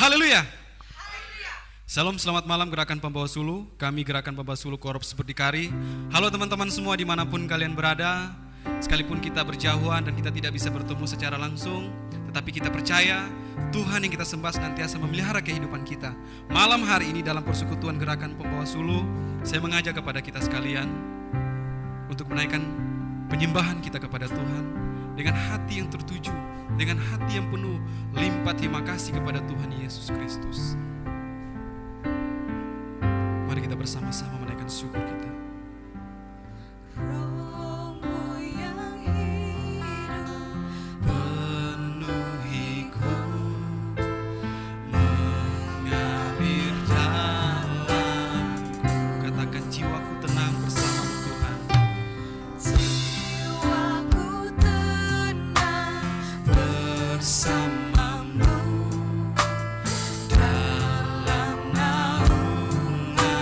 Haleluya. Shalom, selamat malam Gerakan Pembawa Sulu. Kami Gerakan Pembawa Sulu Korps Berdikari. Halo teman-teman semua dimanapun kalian berada. Sekalipun kita berjauhan dan kita tidak bisa bertemu secara langsung, tetapi kita percaya Tuhan yang kita sembah senantiasa memelihara kehidupan kita. Malam hari ini dalam persekutuan Gerakan Pembawa Sulu, saya mengajak kepada kita sekalian untuk menaikkan penyembahan kita kepada Tuhan dengan hati yang tertuju, dengan hati yang penuh limpah terima kasih kepada Tuhan Yesus Kristus. Mari kita bersama-sama menaikkan syukur kita. Roh-Mu yang hidup penuhiku, Mengalir dalamku. Katakan jiwaku tenang bersama Tuhan. jiwaku tenang bersamamu dalam naungan-Mu.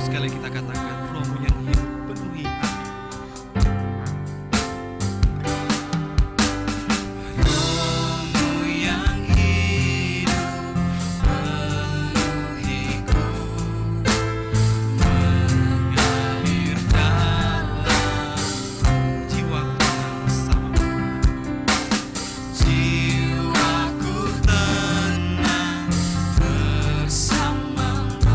Sekali kita katakan Roh-Mu yang hidup penuhi hati. Roh-Mu yang hidup penuhiku, Mengalir dalamku. Jiwaku tenang bersama jiwaku tenang bersamamu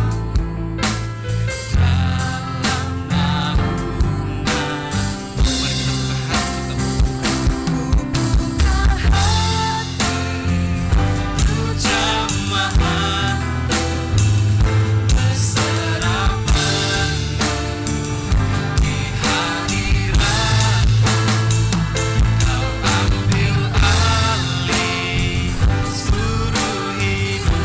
dalam naungan. Mari kita buka hati kita. Buka hati untuk jamaah berserah penuh di hadirat-Mu. Kau ambil alih seluruh hidupku,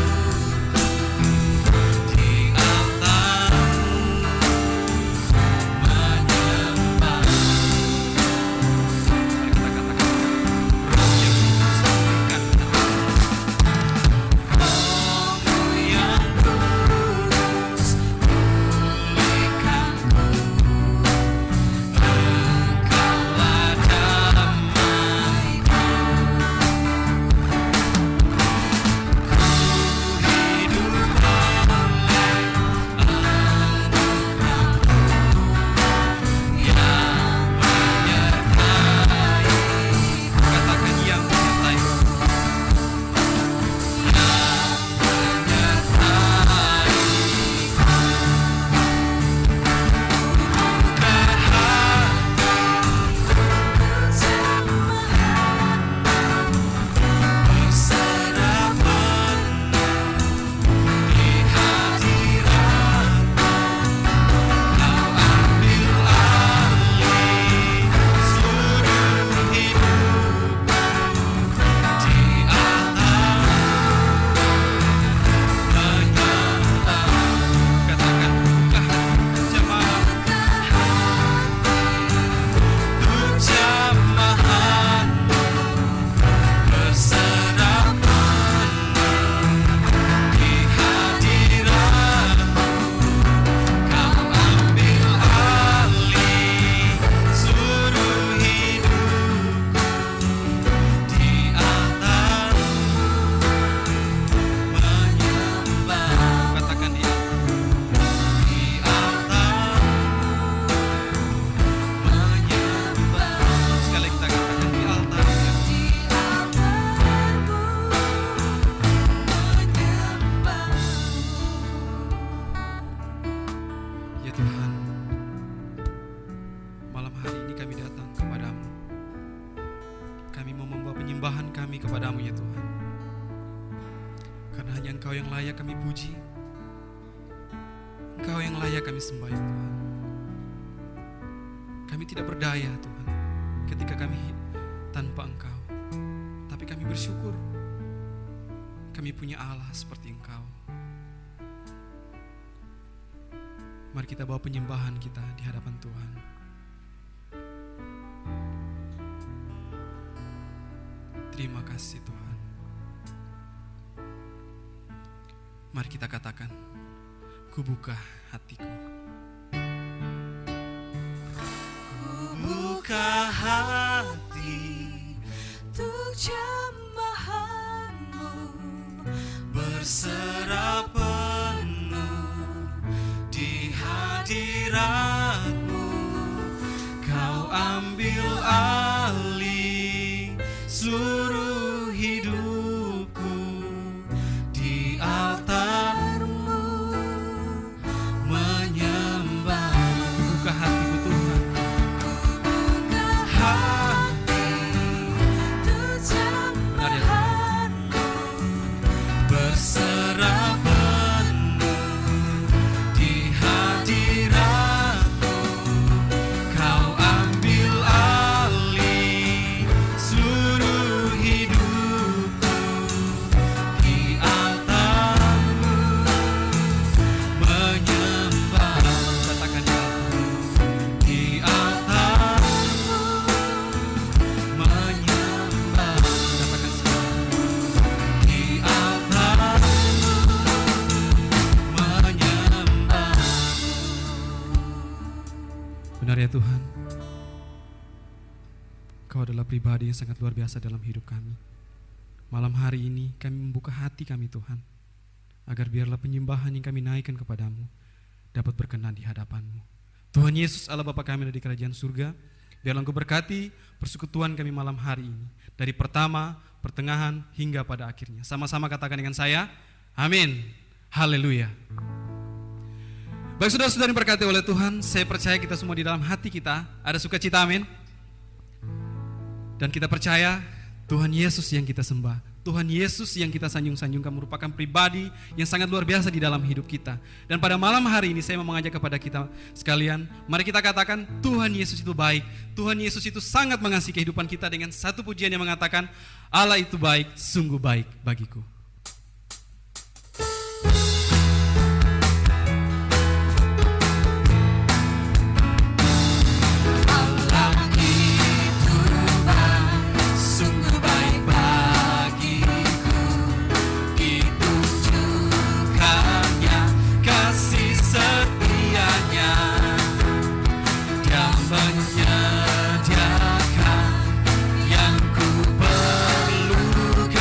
di altar-Mu menyembah. Mari kita katakan Roh yang kudus pulihkan kita. Roh-Mu yang kudus pulihkanku, Engkaulah damaiku. Ku hidup oleh anugerah-Mu yang menyertai. Katakan yang menyertai. Berserah penuh di hadirat-Mu. Kau ambil alih seluruh hidupku, di altar-Mu menyembah. Katakan buka hati jemaat. Untuk jamaah-Mu berserah penuh di hadirat-Mu. Kau ambil alih seluruh hidupku, di altar-Mu menyembah. Katakan dia. Di altar-Mu menyembah. Sekali kita katakan di altar dia. Di altar-Mu menyembah. Ya Tuhan, malam hari ini kami datang kepadamu. Kami mau membawa penyembahan kami kepadamu ya Tuhan. Karena hanya Engkau yang layak kami puji. Engkau yang layak kami sembah ya Tuhan. Kami tidak berdaya Tuhan ketika kami tanpa Engkau. Tapi kami bersyukur kami punya Allah seperti Engkau. Mari kita bawa penyembahan kita di hadapan Tuhan. Terima kasih Tuhan. Mari kita katakan, ku buka hatiku. Buka hati untuk jamaah-Mu berserah penuh di hadirat-Mu. Kau ambil alih seluruh hidupku di altar-Mu, menyembah. Buka hatiku Tuhan, Buka hati untuk jamahan-Mu. berserah penuh di hadirat-Mu. Kau ambil alih seluruh hidupku di altar-Mu, menyembah. Katakan ya, di altar-Mu, menyembah. Katakan sekali, di altar-Mu, menyembah. Benar ya Tuhan, Kau adalah pribadi yang sangat luar biasa dalam hidup kami. Malam hari ini kami membuka hati kami Tuhan, agar biarlah penyembahan yang kami naikkan kepadamu dapat berkenan di hadapan-Mu. Tuhan Yesus Allah Bapa kami di kerajaan surga, biarlah Engkau berkati persekutuan kami malam hari ini, dari pertama, pertengahan, hingga pada akhirnya. Sama-sama katakan dengan saya, amin, haleluya. Baik saudara-saudara yang berkati oleh Tuhan, saya percaya kita semua di dalam hati kita ada sukacita, amin. Dan kita percaya Tuhan Yesus yang kita sembah, Tuhan Yesus yang kita sanjung-sanjungkan merupakan pribadi yang sangat luar biasa di dalam hidup kita. Dan pada malam hari ini saya mau mengajak kepada kita sekalian, mari kita katakan Tuhan Yesus itu baik. Tuhan Yesus itu sangat mengasihi kehidupan kita dengan satu pujian yang mengatakan Allah itu baik, sungguh baik bagiku. Allah itu baik, sungguh baik bagiku. Ditunjukkannya kasih setianya, Dia menyediakan yang ku perlukan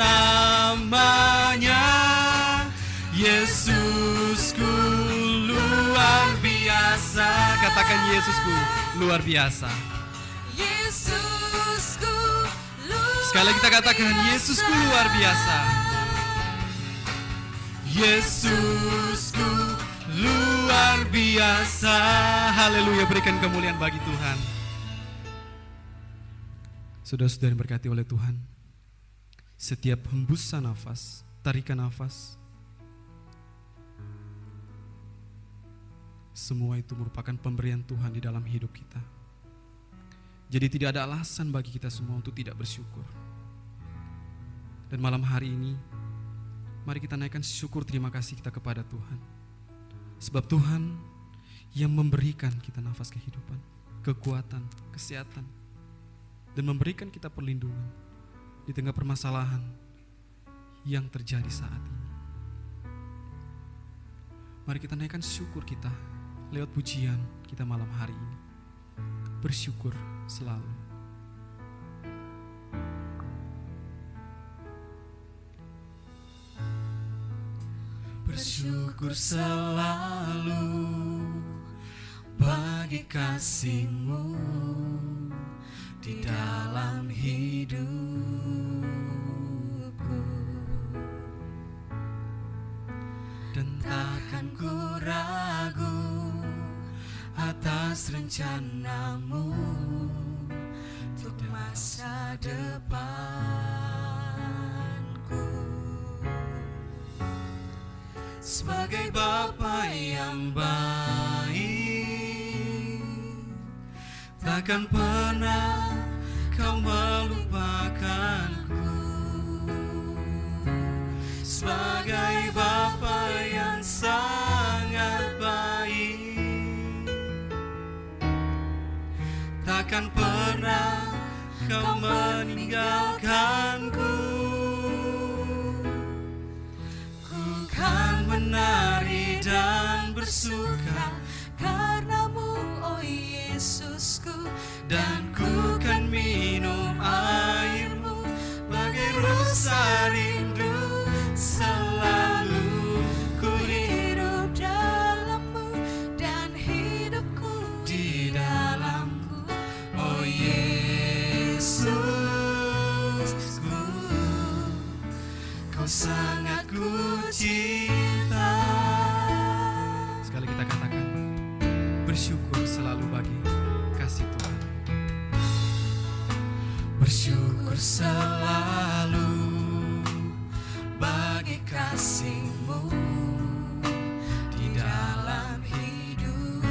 namanya. Yesusku luar biasa. Katakan Yesusku luar biasa. Yesusku luar Sekali lagi kita katakan Yesusku luar biasa. Yesusku luar biasa. Haleluya, berikan kemuliaan bagi Tuhan. Saudara-saudara yang berkati oleh Tuhan, setiap hembusan nafas, tarikan nafas, semua itu merupakan pemberian Tuhan di dalam hidup kita. Jadi tidak ada alasan bagi kita semua untuk tidak bersyukur. Dan malam hari ini, mari kita naikkan syukur terima kasih kita kepada Tuhan. Sebab Tuhan yang memberikan kita nafas kehidupan, kekuatan, kesehatan, dan memberikan kita perlindungan di tengah permasalahan yang terjadi saat ini. Mari kita naikkan syukur kita lewat pujian kita malam hari ini. Bersyukur selalu. Bersyukur selalu bagi kasih-Mu di dalam hidupku. Dan takkan ku ragu atas rencana-Mu untuk masa depanku. Sebagai Bapa yang baik, takkan pernah Kau melupakanku. Sebagai Bapa yang sangat baik, takkan pernah Kau meninggalkanku. Ku kan menari dan bersuka karena-Mu, oh Yesusku, dan ku kan minum air-Mu bagai rusa rindu. Selalu ku hidup dalam-Mu dan hidupku di dalam-Mu, oh Yesusku. Kau sangat ku cinta. Sekali kita katakan bersyukur selalu bagi kasih Tuhan. Bersyukur selalu bagi kasih-Mu di dalam hidupku.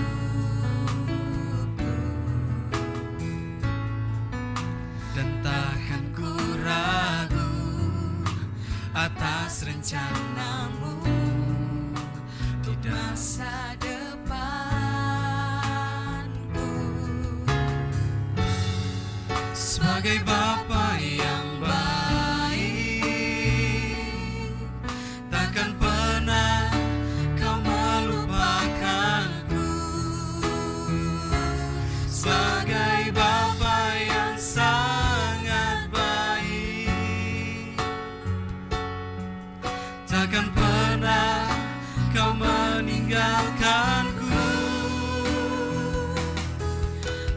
Dan takkan ku ragu atas rencana-Mu di masa depanku. Sebagai Bapa yang baik, takkan pernah Kau melupakanku. Sebagai Bapa yang sangat baik, takkan pernah Kau meninggalkanku.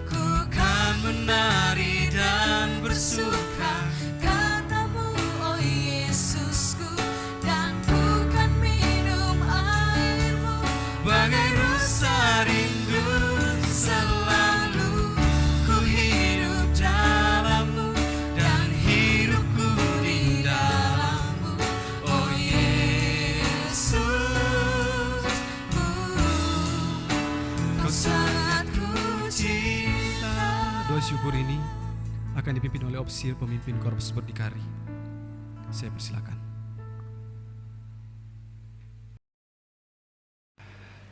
Ku kan menari dan bersuka karena-Mu, oh Yesusku, dan ku kan minum air-Mu bagai rusa rindu. Selalu ku hidup dalam-Mu dan hidupku di dalam-Mu, oh Yesus. Kau sangat ku cinta. Doa syukur ini akan dipimpin oleh Opsir, pemimpin Korps Berdikari. Saya persilakan.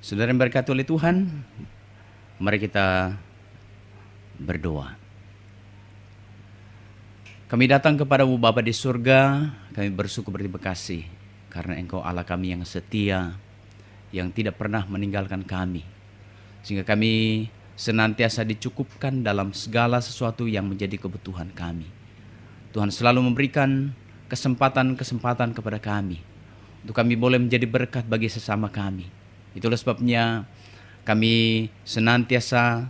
Saudara yang berkati oleh Tuhan, mari kita berdoa. Kami datang kepadamu Bapa di surga, kami bersyukur berterima kasih karena Engkau Allah kami yang setia, yang tidak pernah meninggalkan kami, sehingga kami senantiasa dicukupkan dalam segala sesuatu yang menjadi kebutuhan kami. Tuhan selalu memberikan kesempatan-kesempatan kepada kami, untuk kami boleh menjadi berkat bagi sesama kami. Itulah sebabnya kami senantiasa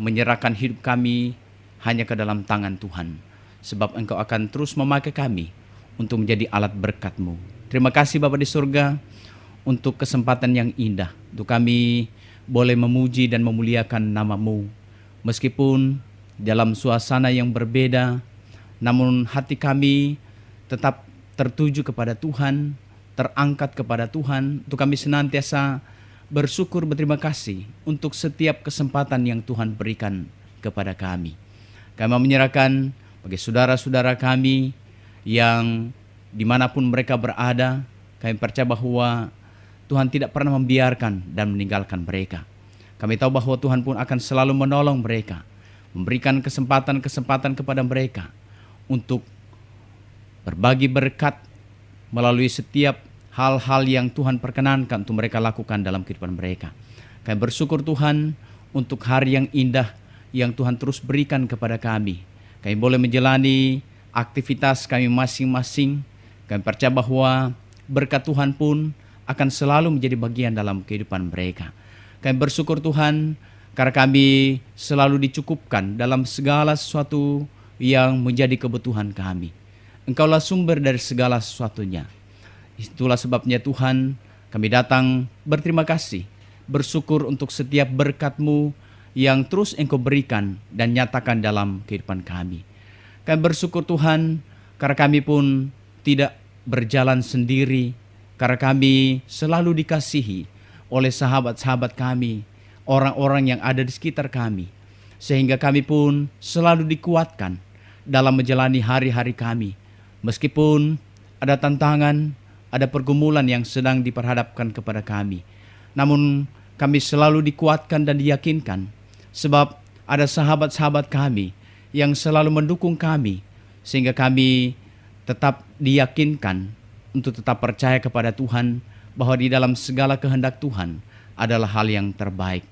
menyerahkan hidup kami hanya ke dalam tangan Tuhan, sebab Engkau akan terus memakai kami untuk menjadi alat berkat-Mu. Terima kasih Bapa di surga untuk kesempatan yang indah, untuk kami boleh memuji dan memuliakan nama-Mu. Meskipun dalam suasana yang berbeda, namun hati kami tetap tertuju kepada Tuhan, terangkat kepada Tuhan, untuk kami senantiasa bersyukur berterima kasih untuk setiap kesempatan yang Tuhan berikan kepada kami. Kami menyerahkan bagi saudara-saudara kami yang dimanapun mereka berada, kami percaya bahwa Tuhan tidak pernah membiarkan dan meninggalkan mereka. Kami tahu bahwa Tuhan pun akan selalu menolong mereka, memberikan kesempatan-kesempatan kepada mereka untuk berbagi berkat melalui setiap hal-hal yang Tuhan perkenankan untuk mereka lakukan dalam kehidupan mereka. Kami bersyukur Tuhan untuk hari yang indah yang Tuhan terus berikan kepada kami. Kami boleh menjalani aktivitas kami masing-masing. Kami percaya bahwa berkat Tuhan pun akan selalu menjadi bagian dalam kehidupan mereka. Kami bersyukur Tuhan karena kami selalu dicukupkan dalam segala sesuatu yang menjadi kebutuhan kami. Engkaulah sumber dari segala sesuatunya. Itulah sebabnya Tuhan, kami datang berterima kasih, bersyukur untuk setiap berkat-Mu yang terus Engkau berikan dan nyatakan dalam kehidupan kami. Kami bersyukur Tuhan, karena kami pun tidak berjalan sendiri, karena kami selalu dikasihi oleh sahabat-sahabat kami, orang-orang yang ada di sekitar kami, sehingga kami pun selalu dikuatkan dalam menjalani hari-hari kami. Meskipun ada tantangan, ada pergumulan yang sedang diperhadapkan kepada kami, namun kami selalu dikuatkan dan diyakinkan, sebab ada sahabat-sahabat kami yang selalu mendukung kami, sehingga kami tetap diyakinkan untuk tetap percaya kepada Tuhan, bahwa di dalam segala kehendak Tuhan adalah hal yang terbaik.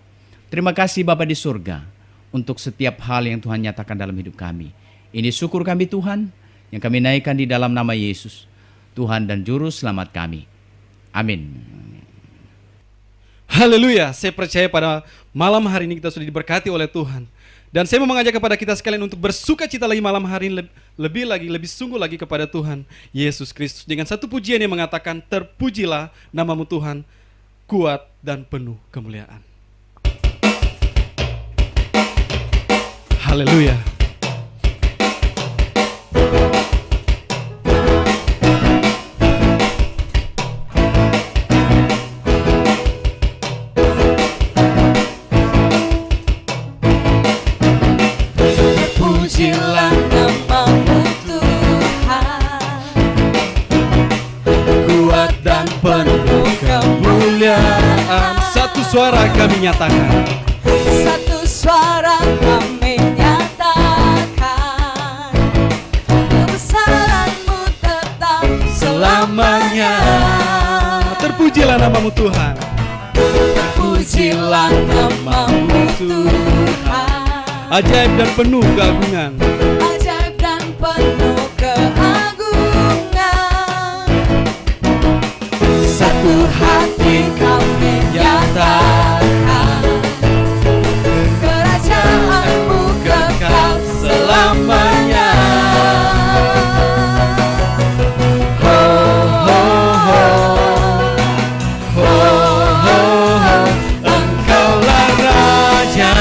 Terima kasih Bapa di surga untuk setiap hal yang Tuhan nyatakan dalam hidup kami. Ini syukur kami Tuhan, yang kami naikkan di dalam nama Yesus, Tuhan dan Juru Selamat kami. Amin. Haleluya, saya percaya pada malam hari ini kita sudah diberkati oleh Tuhan. Dan saya mau mengajak kepada kita sekalian untuk bersuka cita lagi malam hari ini, lebih sungguh lagi kepada Tuhan Yesus Kristus. Dengan satu pujian yang mengatakan, terpujilah namamu Tuhan, kuat dan penuh kemuliaan. Haleluya. Pujilah namamu Tuhan, Kuat dan penuh kemuliaan. Satu suara kami nyatakan, satu suara kami nyatakan, kebesaran-Mu tetap selamanya. Terpujilah namamu Tuhan. Pujilah namamu Tuhan, Ajaib dan penuh keagungan. ajaib dan penuh keagungan. Satu hati kami nyatakan, kerajaan-Mu kekal selamanya. Ho, ho, ho. Ho, ho, ho. Engkaulah Raja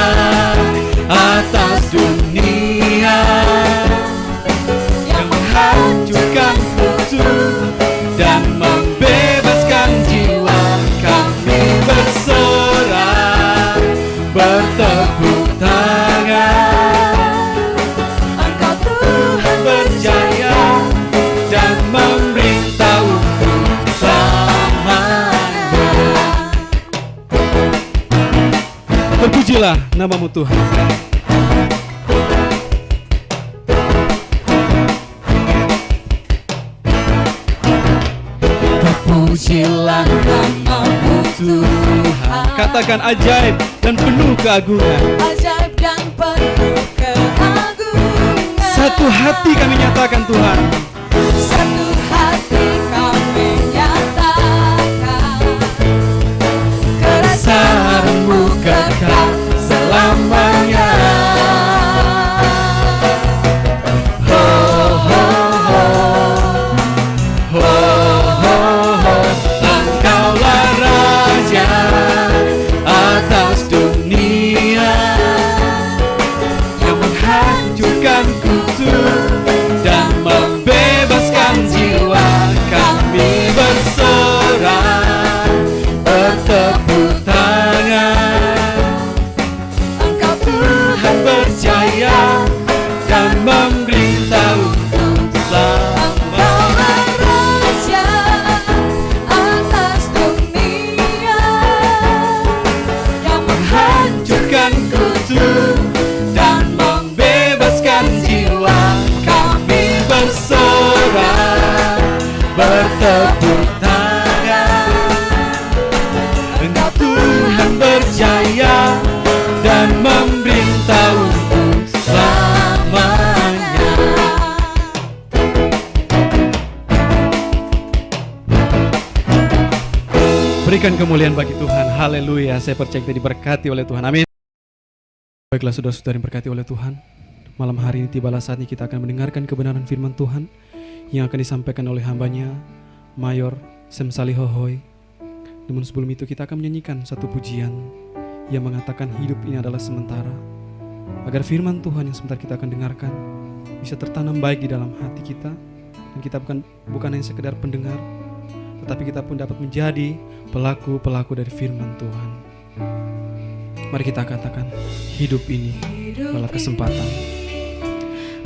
atas dunia, yang menghancurkan kutu dan membebaskan jiwa. Kami bersorak, bertepuk tangan. Engkau Tuhan Berjaya dan memerintah untuk selamanya. Terpujilah namamu Tuhan. Pujilah namamu Tuhan, Katakan ajaib dan penuh keagungan. ajaib dan penuh keagungan. Satu hati kami nyatakan Tuhan. Satu bertepuk tangan. Engkau Tuhan berjaya dan memerintah untuk selamanya. Berikan kemuliaan bagi Tuhan. Haleluya. Saya percaya kita diberkati oleh Tuhan. Amin. Baiklah saudara-saudara yang diberkati oleh Tuhan. Malam hari ini tibalah saatnya kita akan mendengarkan kebenaran firman Tuhan yang akan disampaikan oleh hambanya Mayor Sam Salihohoy. Namun sebelum itu kita akan menyanyikan satu pujian yang mengatakan hidup ini adalah sementara, agar firman Tuhan yang sebentar kita akan dengarkan bisa tertanam baik di dalam hati kita, dan kita bukan hanya sekedar pendengar, tetapi kita pun dapat menjadi pelaku-pelaku dari firman Tuhan. Mari kita katakan, hidup ini adalah kesempatan.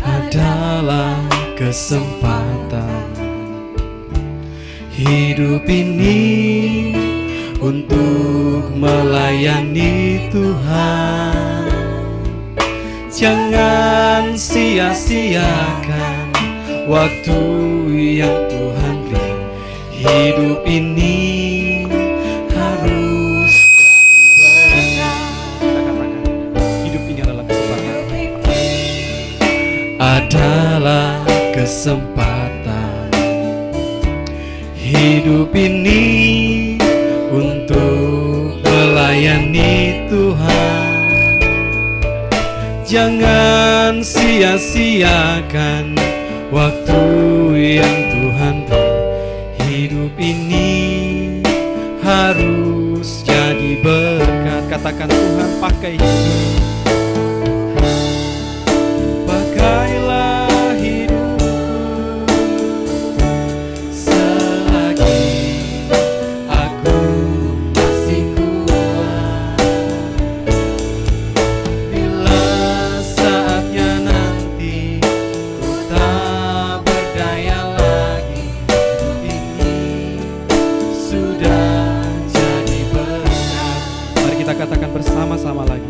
Adalah kesempatan. Hidup ini untuk melayani Tuhan. Jangan sia-siakan waktu yang Tuhan beri. Hidup ini harus hidup ini adalah kesempatan. Adalah kesempatan. Hidup ini untuk melayani Tuhan. Jangan sia-siakan waktu yang Tuhan beri. Hidup ini harus jadi berkat. Katakan, Tuhan pakai hidup. Pakailah hidupku selagi aku masih kuat. Bila saatnya nanti ku tak berdaya lagi, sudah jadi berat. Mari kita katakan bersama-sama lagi,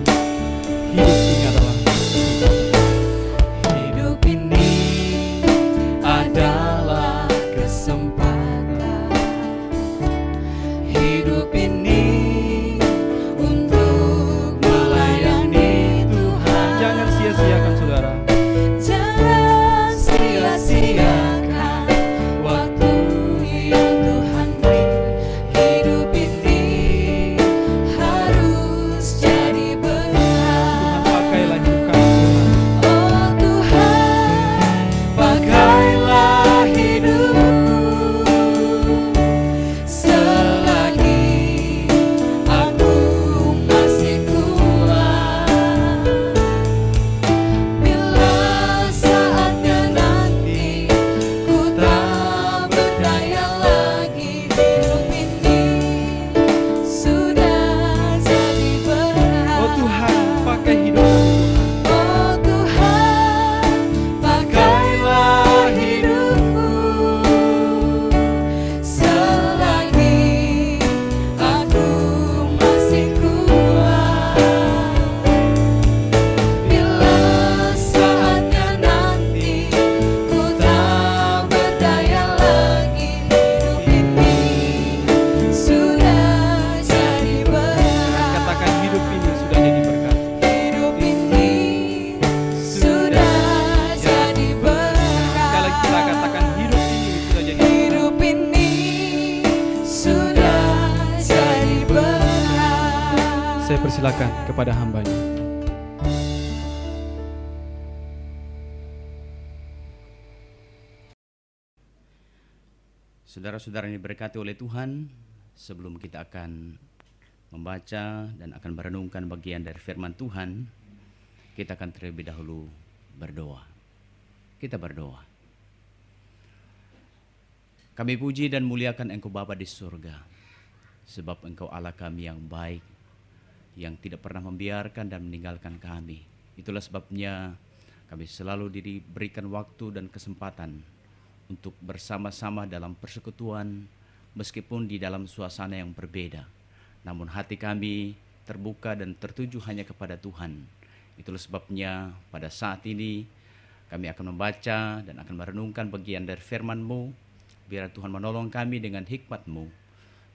hidup ini adalah hidup ini adalah kesempatan. Hidup ini untuk melayani Tuhan. Jangan sia-siakan saudara. Jangan sia-siakan waktu yang Tuhan beri. Hidup ini harus jadi berkat. Tuhan pakailah hidup kami. Oh Tuhan, pakailah hidupku selagi aku masih kuat. Bila saatnya nanti ku tak berdaya lagi, hidup ini sudah jadi berat. Oh Tuhan, pakai hidup kami. Oh Tuhan, pakailah hidupku selagi aku masih kuat. Bila saatnya nanti ku tak berdaya lagi, hidup ini sudah jadi berat. Katakan, hidup ini sudah jadi berkat. Hidup ini sudah jadi berat. Sekali lagi kita katakan, hidup ini sudah jadi berkat. Hidup ini sudah jadi berat. Saya persilakan kepada hambanya. Saudara-saudara yang diberkati oleh Tuhan, sebelum kita akan membaca dan akan merenungkan bagian dari firman Tuhan, kita akan terlebih dahulu berdoa. Kita berdoa. Kami puji dan muliakan Engkau Bapa di surga, sebab Engkau Allah kami yang baik, yang tidak pernah membiarkan dan meninggalkan kami. Itulah sebabnya kami selalu diberikan waktu dan kesempatan untuk bersama-sama dalam persekutuan, meskipun di dalam suasana yang berbeda. Namun hati kami terbuka dan tertuju hanya kepada Tuhan. Itulah sebabnya pada saat ini kami akan membaca dan akan merenungkan bagian dari firman-Mu. biar Tuhan menolong kami dengan hikmat-Mu,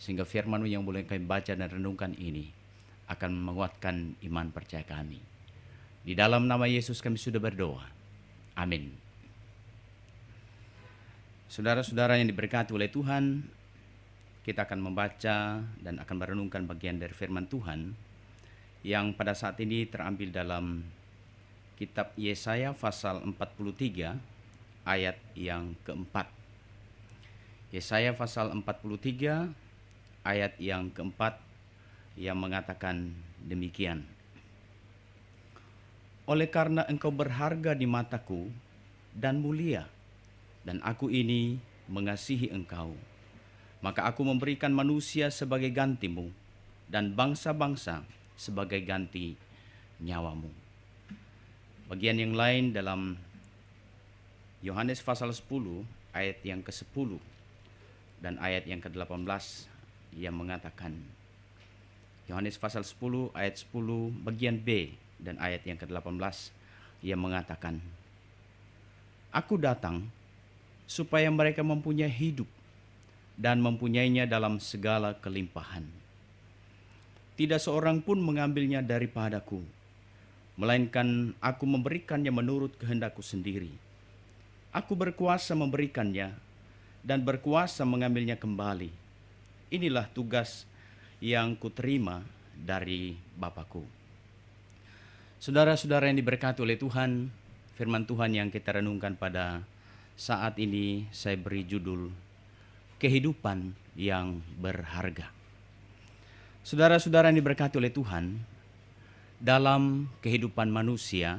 sehingga firman-Mu yang boleh kami baca dan renungkan ini akan menguatkan iman percaya kami. Di dalam nama Yesus kami sudah berdoa. Amin. Saudara-saudara yang diberkati oleh Tuhan, kita akan membaca dan akan merenungkan bagian dari firman Tuhan yang pada saat ini terambil dalam kitab Yesaya pasal 43 ayat yang keempat. Yesaya pasal 43 ayat yang keempat yang mengatakan demikian. Oleh karena engkau berharga di mataku dan mulia, dan aku ini mengasihi engkau, maka aku memberikan manusia sebagai gantimu dan bangsa-bangsa sebagai ganti nyawamu. Bagian yang lain dalam Yohanes pasal 10 ayat yang ke-10 dan ayat yang ke-18 yang mengatakan, Yohanes pasal 10 ayat 10 bagian B dan ayat yang ke-18 yang mengatakan, Aku datang supaya mereka mempunyai hidup dan mempunyainya dalam segala kelimpahan. Tidak seorang pun mengambilnya daripadaku, melainkan aku memberikannya menurut kehendakku sendiri. Aku berkuasa memberikannya dan berkuasa mengambilnya kembali. Inilah tugas yang kuterima dari Bapakku. Saudara-saudara yang diberkati oleh Tuhan, firman Tuhan yang kita renungkan pada saat ini saya beri judul Kehidupan yang Berharga. Saudara-saudara yang diberkati oleh Tuhan, dalam kehidupan manusia,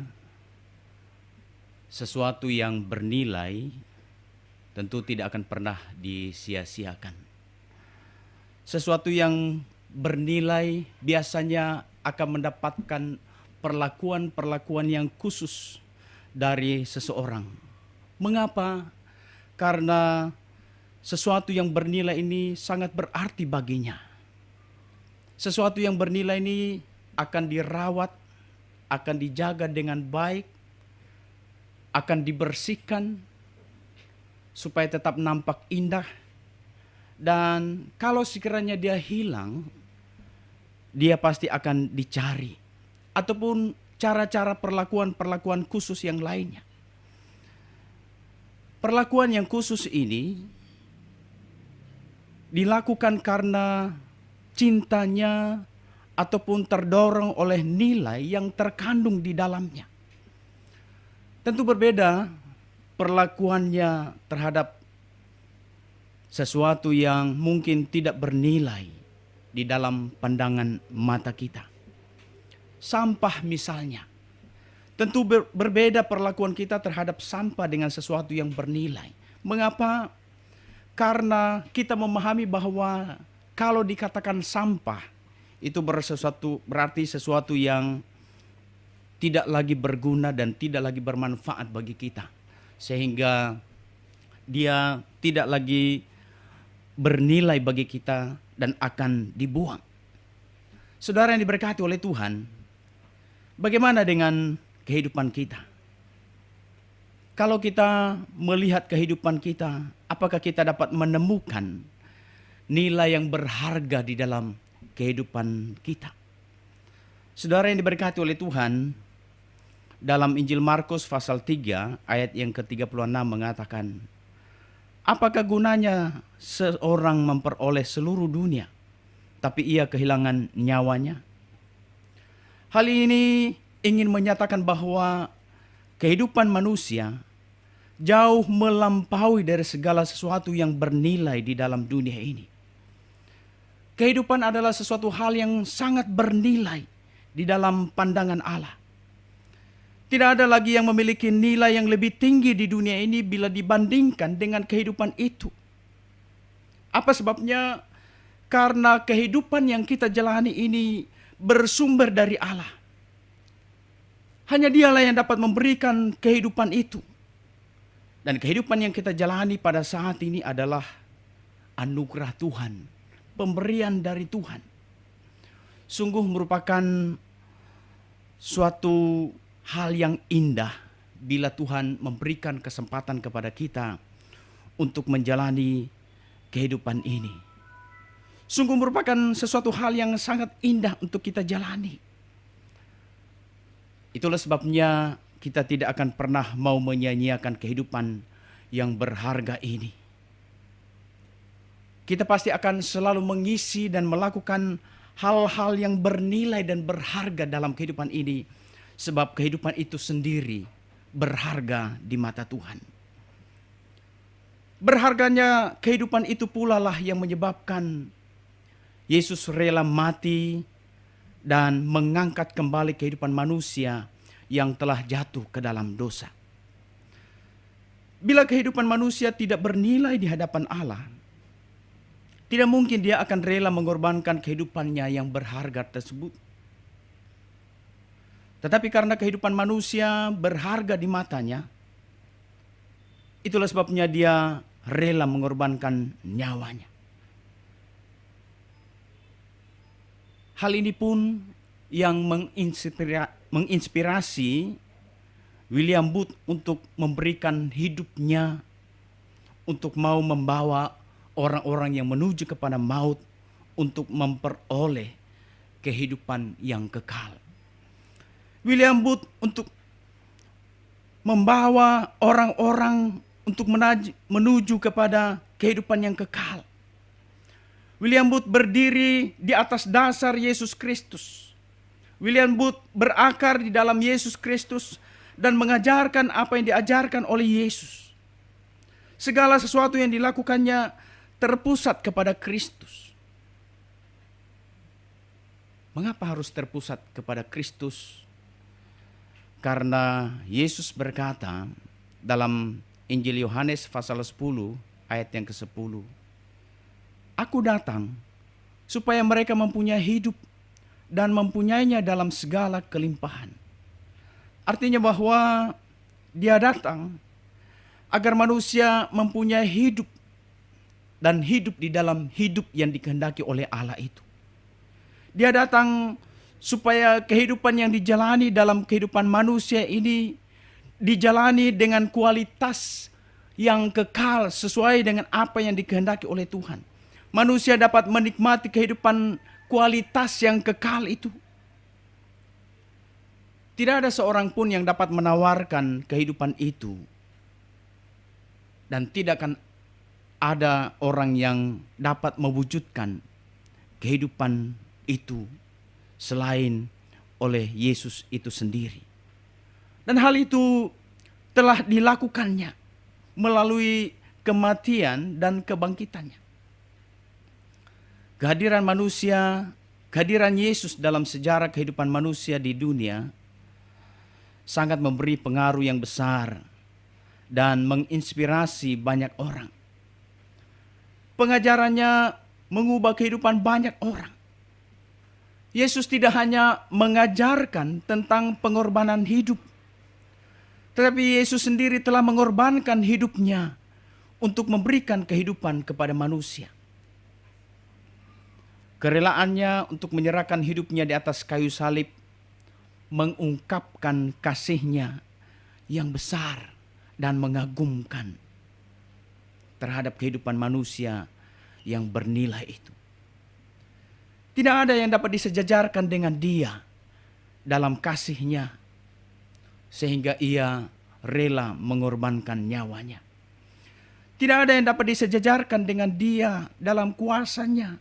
sesuatu yang bernilai tentu tidak akan pernah disia-siakan. Sesuatu yang bernilai biasanya akan mendapatkan perlakuan-perlakuan yang khusus dari seseorang. Mengapa? Karena sesuatu yang bernilai ini sangat berarti baginya. Sesuatu yang bernilai ini akan dirawat, akan dijaga dengan baik, akan dibersihkan supaya tetap nampak indah. Dan kalau sekiranya dia hilang, dia pasti akan dicari. Ataupun cara-cara perlakuan-perlakuan khusus yang lainnya. Perlakuan yang khusus ini dilakukan karena cintanya ataupun terdorong oleh nilai yang terkandung di dalamnya. Tentu berbeda perlakuannya terhadap sesuatu yang mungkin tidak bernilai di dalam pandangan mata kita. Sampah misalnya. Tentu berbeda perlakuan kita terhadap sampah dengan sesuatu yang bernilai. Mengapa? Karena kita memahami bahwa kalau dikatakan sampah, itu berarti sesuatu yang tidak lagi berguna dan tidak lagi bermanfaat bagi kita. Sehingga dia tidak lagi bernilai bagi kita dan akan dibuang. Saudara yang diberkati oleh Tuhan, bagaimana dengan kehidupan kita? Kalau kita melihat kehidupan kita, apakah kita dapat menemukan nilai yang berharga di dalam kehidupan kita? Saudara yang diberkati oleh Tuhan, dalam Injil Markus pasal 3 ayat yang ke-36 mengatakan, apakah gunanya seorang memperoleh seluruh dunia, tapi ia kehilangan nyawanya? Hal ini ingin menyatakan bahwa kehidupan manusia jauh melampaui dari segala sesuatu yang bernilai di dalam dunia ini. Kehidupan adalah sesuatu hal yang sangat bernilai di dalam pandangan Allah. Tidak ada lagi yang memiliki nilai yang lebih tinggi di dunia ini bila dibandingkan dengan kehidupan itu. Apa sebabnya? Karena kehidupan yang kita jalani ini bersumber dari Allah. Hanya Dialah yang dapat memberikan kehidupan itu. Dan kehidupan yang kita jalani pada saat ini adalah anugerah Tuhan, pemberian dari Tuhan. Sungguh merupakan suatu hal yang indah bila Tuhan memberikan kesempatan kepada kita untuk menjalani kehidupan ini. Sungguh merupakan sesuatu hal yang sangat indah untuk kita jalani. Itulah sebabnya kita tidak akan pernah mau menyia-nyiakan kehidupan yang berharga ini. Kita pasti akan selalu mengisi dan melakukan hal-hal yang bernilai dan berharga dalam kehidupan ini. Sebab kehidupan itu sendiri berharga di mata Tuhan. Berharganya kehidupan itu pula lah yang menyebabkan Yesus rela mati dan mengangkat kembali kehidupan manusia yang telah jatuh ke dalam dosa. Bila kehidupan manusia tidak bernilai di hadapan Allah, tidak mungkin dia akan rela mengorbankan kehidupannya yang berharga tersebut. Tetapi karena kehidupan manusia berharga di matanya, itulah sebabnya dia rela mengorbankan nyawanya. Hal ini pun yang menginspirasi William Booth untuk memberikan hidupnya untuk mau membawa orang-orang yang menuju kepada maut untuk memperoleh kehidupan yang kekal. William Booth untuk membawa orang-orang untuk menuju kepada kehidupan yang kekal. William Booth berdiri di atas dasar Yesus Kristus. William Booth berakar di dalam Yesus Kristus dan mengajarkan apa yang diajarkan oleh Yesus. Segala sesuatu yang dilakukannya terpusat kepada Kristus. Mengapa harus terpusat kepada Kristus? Karena Yesus berkata dalam Injil Yohanes pasal 10 ayat yang ke-10. Aku datang supaya mereka mempunyai hidup dan mempunyainya dalam segala kelimpahan. Artinya bahwa dia datang agar manusia mempunyai hidup dan hidup di dalam hidup yang dikehendaki oleh Allah itu. Dia datang supaya kehidupan yang dijalani dalam kehidupan manusia ini dijalani dengan kualitas yang kekal sesuai dengan apa yang dikehendaki oleh Tuhan. Manusia dapat menikmati kehidupan kualitas yang kekal itu. Tidak ada seorang pun yang dapat menawarkan kehidupan itu. Dan tidak akan ada orang yang dapat mewujudkan kehidupan itu selain oleh Yesus itu sendiri. Dan hal itu telah dilakukannya melalui kematian dan kebangkitannya. Kehadiran manusia, kehadiran Yesus dalam sejarah kehidupan manusia di dunia sangat memberi pengaruh yang besar dan menginspirasi banyak orang. Pengajarannya mengubah kehidupan banyak orang. Yesus tidak hanya mengajarkan tentang pengorbanan hidup, tetapi Yesus sendiri telah mengorbankan hidupnya untuk memberikan kehidupan kepada manusia. Kerelaannya untuk menyerahkan hidupnya di atas kayu salib mengungkapkan kasihnya yang besar dan mengagumkan terhadap kehidupan manusia yang bernilai itu. Tidak ada yang dapat disejajarkan dengan dia dalam kasihnya sehingga ia rela mengorbankan nyawanya. Tidak ada yang dapat disejajarkan dengan dia dalam kuasanya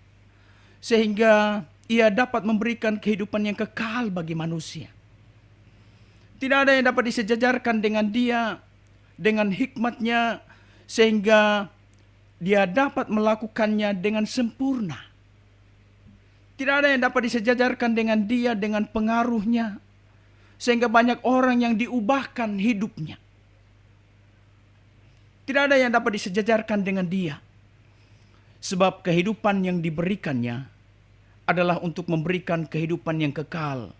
sehingga ia dapat memberikan kehidupan yang kekal bagi manusia. Tidak ada yang dapat disejajarkan dengan dia dengan hikmatnya sehingga dia dapat melakukannya dengan sempurna. Tidak ada yang dapat disejajarkan dengan dia dengan pengaruhnya sehingga banyak orang yang diubahkan hidupnya. Tidak ada yang dapat disejajarkan dengan dia. Sebab kehidupan yang diberikannya adalah untuk memberikan kehidupan yang kekal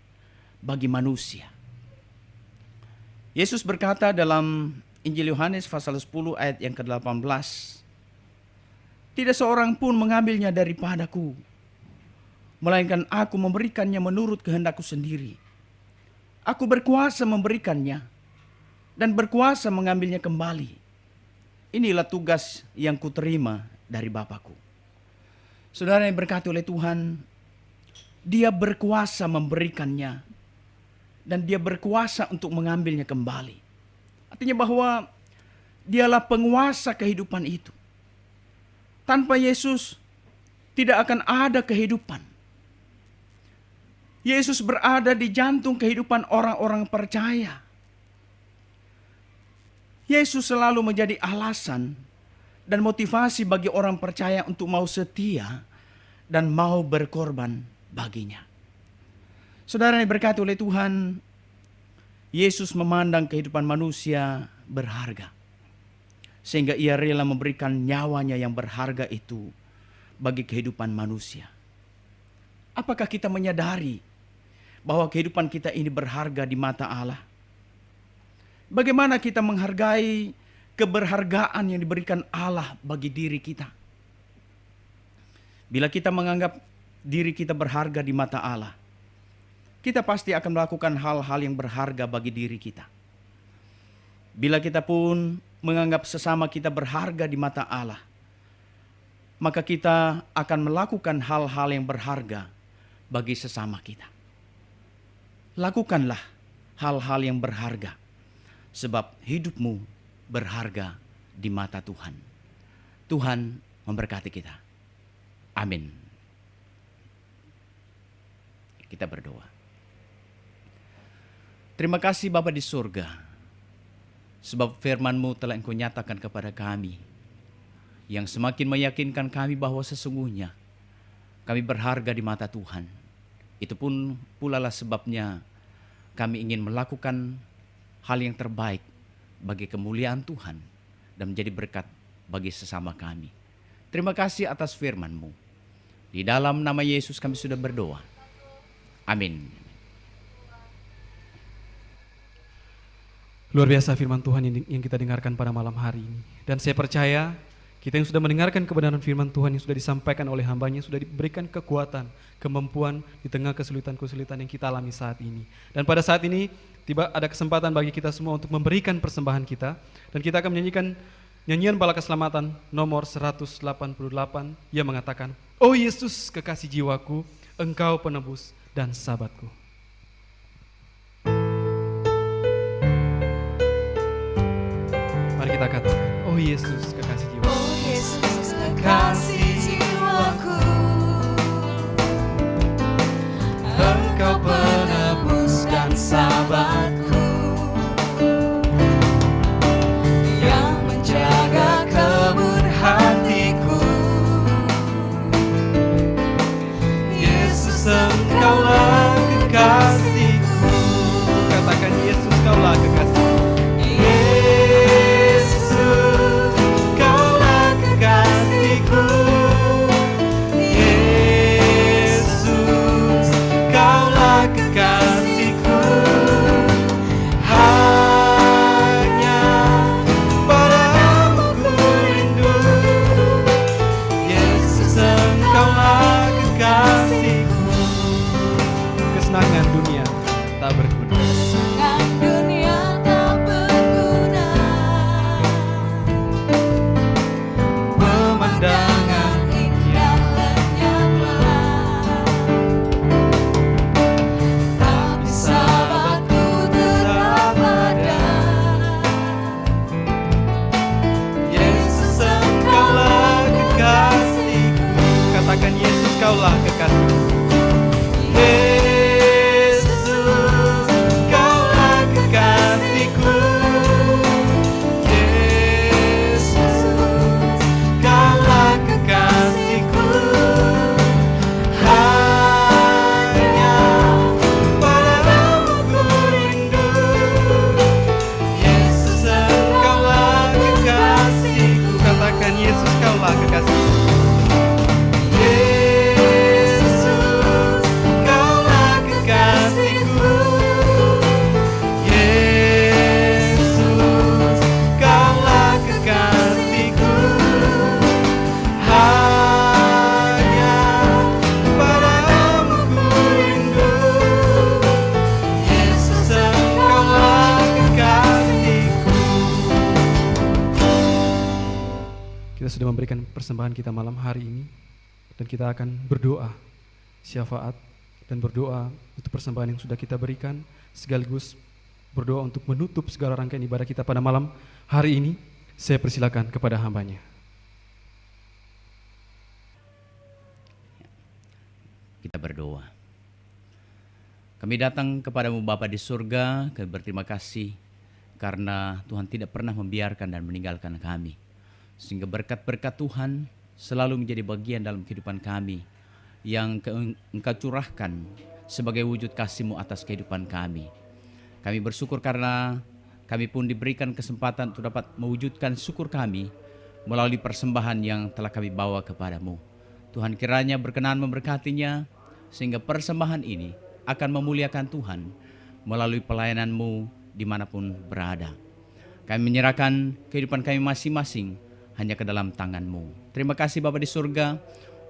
bagi manusia. Yesus berkata dalam Injil Yohanes pasal 10 ayat yang ke-18. Tidak seorang pun mengambilnya daripadaku, melainkan aku memberikannya menurut kehendakku sendiri. Aku berkuasa memberikannya dan berkuasa mengambilnya kembali. inilah tugas yang kuterima dari Bapakku. Saudara yang berkati oleh Tuhan, Dia berkuasa memberikannya dan Dia berkuasa untuk mengambilnya kembali. Artinya bahwa Dialah penguasa kehidupan itu. Tanpa Yesus tidak akan ada kehidupan. Yesus berada di jantung kehidupan orang-orang percaya. Yesus selalu menjadi alasan dan motivasi bagi orang percaya untuk mau setia dan mau berkorban baginya. Saudara yang berkati oleh Tuhan, Yesus memandang kehidupan manusia berharga, sehingga Ia rela memberikan nyawanya yang berharga itu bagi kehidupan manusia. Apakah kita menyadari bahwa kehidupan kita ini berharga di mata Allah? Bagaimana kita menghargai keberhargaan yang diberikan Allah bagi diri kita? Bila kita menganggap diri kita berharga di mata Allah, kita pasti akan melakukan hal-hal yang berharga bagi diri kita. Bila kita pun menganggap sesama kita berharga di mata Allah, maka kita akan melakukan hal-hal yang berharga bagi sesama kita. Lakukanlah hal-hal yang berharga, sebab hidupmu berharga di mata Tuhan. Tuhan memberkati kita. Amin. Kita berdoa. Terima kasih Bapa di surga, sebab firman-Mu telah Engkau nyatakan kepada kami, yang semakin meyakinkan kami bahwa sesungguhnya kami berharga di mata Tuhan. Itu pun pula lah sebabnya kami ingin melakukan hal yang terbaik bagi kemuliaan Tuhan dan menjadi berkat bagi sesama kami. Terima kasih atas firman-Mu. Di dalam nama Yesus kami sudah berdoa. Amin. Luar biasa firman Tuhan yang kita dengarkan pada malam hari ini. Dan saya percaya kita yang sudah mendengarkan kebenaran firman Tuhan yang sudah disampaikan oleh hamba-Nya sudah diberikan kekuatan, kemampuan di tengah kesulitan-kesulitan yang kita alami saat ini. Dan pada saat ini tiba ada kesempatan bagi kita semua untuk memberikan persembahan kita. Dan kita akan menyanyikan nyanyian bala keselamatan nomor 188 yang mengatakan, "Oh Yesus kekasih jiwaku, Engkau penebus dan sahabatku." Mari kita katakan, "Oh Yesus kekasih jiwaku." Oh Yesus kekasih jiwaku, Engkau penebus dan sahabatku, yang menjaga kebun hatiku. Yesus Engkaulah kekasihku. Katakan, Yesus Kaulah kekasih. Kesenangan dunia tak berguna. Kesenangan dunia tak berguna, pemandangan indah lenyaplah, tapi sahabatku tetap ada. Yesus Engkaulah kekasihku. Katakan, Yesus Kaulah kekasihku. Yesus Kaulah kekasihku. persembahan kita malam hari ini. Dan kita akan berdoa, syafaat, dan berdoa untuk persembahan yang sudah kita berikan, sekaligus berdoa untuk menutup segala rangkaian ibadah kita pada malam hari ini. Saya persilakan kepada hambanya. Kita berdoa. Kami datang kepadamu Bapa di surga, kami berterima kasih karena Tuhan tidak pernah membiarkan dan meninggalkan kami. Sehingga berkat-berkat Tuhan selalu menjadi bagian dalam kehidupan kami yang Engkau curahkan sebagai wujud kasih-Mu atas kehidupan kami. Kami bersyukur karena kami pun diberikan kesempatan untuk dapat mewujudkan syukur kami melalui persembahan yang telah kami bawa kepadamu. Tuhan kiranya berkenan memberkatinya sehingga persembahan ini akan memuliakan Tuhan melalui pelayanan-Mu dimanapun berada. Kami menyerahkan kehidupan kami masing-masing hanya ke dalam tangan-Mu. Terima kasih Bapa di surga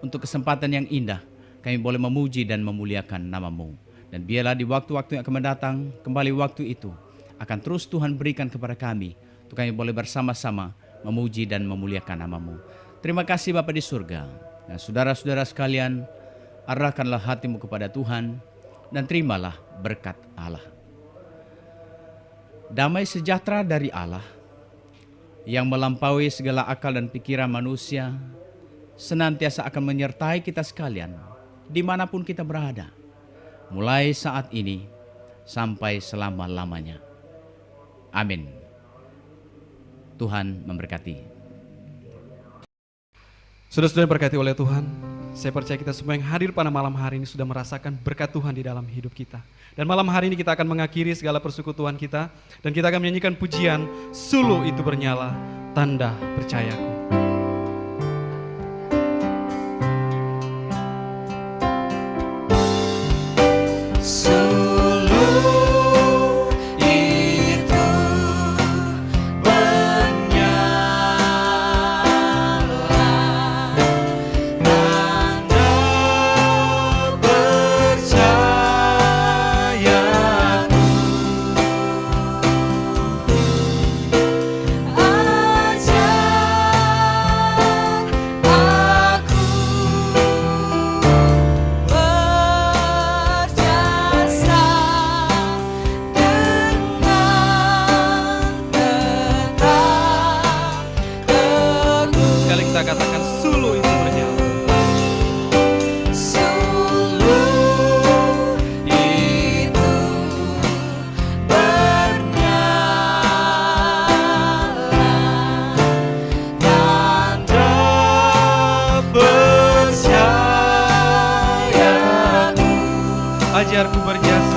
untuk kesempatan yang indah kami boleh memuji dan memuliakan nama-Mu. Dan biarlah di waktu-waktu yang akan mendatang, kembali waktu itu akan terus Tuhan berikan kepada kami untuk kami boleh bersama-sama memuji dan memuliakan nama-Mu. Terima kasih Bapa di surga. Nah, saudara-saudara sekalian, arahkanlah hatimu kepada Tuhan dan terimalah berkat Allah. Damai sejahtera dari Allah yang melampaui segala akal dan pikiran manusia senantiasa akan menyertai kita sekalian dimanapun kita berada, mulai saat ini sampai selama-lamanya. Amin. Tuhan memberkati. Saudara-saudara berkati oleh Tuhan, saya percaya kita semua yang hadir pada malam hari ini sudah merasakan berkat Tuhan di dalam hidup kita. Dan malam hari ini kita akan mengakhiri segala persekutuan kita, dan kita akan menyanyikan pujian Suluh Itu Bernyala, Tanda Percayaku. Ajarku berjasa